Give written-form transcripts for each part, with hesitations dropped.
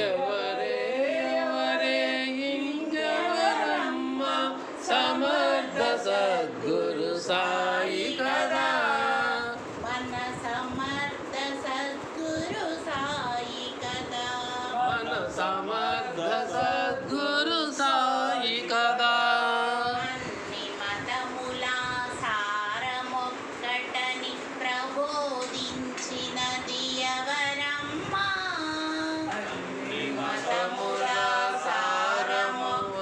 ఎవరే ఎవరే ఇంకెవరమ్మ సమర్థ సద్గురు సాయి కదా. మన సమర్థ సద్గురు సాయి కదా. మన సమర్థ సద్గురు సాయి కదా. అన్ని మతముల సారమొక్కటని ప్రబోధించినది ఎవరమ్మా. అన్ని మతముల సారమొక్కటని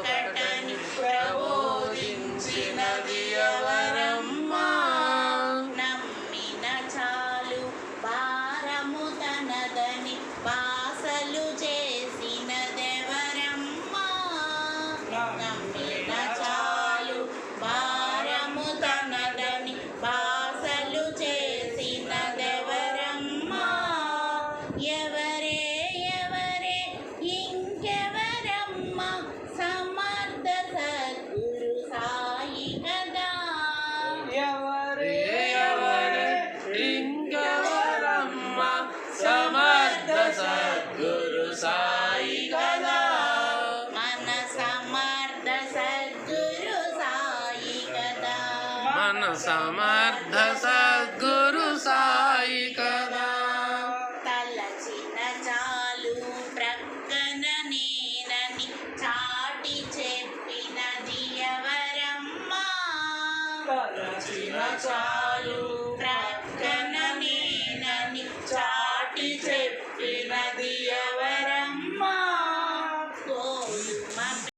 ప్రబోధించినది ఎవరమ్మా. నమ్మిన చాలు భారము తనదని బాసలు చేసినదెవరమ్మా. నమ్మిన చాలు భారము తనదని బాసలు చేసినదెవరమ్మా. ఎవరే ఎవరే ఇంకెవరమ్మ సమర్థ సద్గురు సాయి కదా. ఎవరే ఎవరే ఇంకెవరమ్మ సమర్థ సద్గురు సాయి కదా. మన సమర్థ సద్గురు సాయి కదా. మన సమర్థ సద్గురు సాయి కదా. తలచిన చాలు ప్రక్కన నేనని చాటి చెప్పినది ఎవరమ్మా. తలచిన చాలు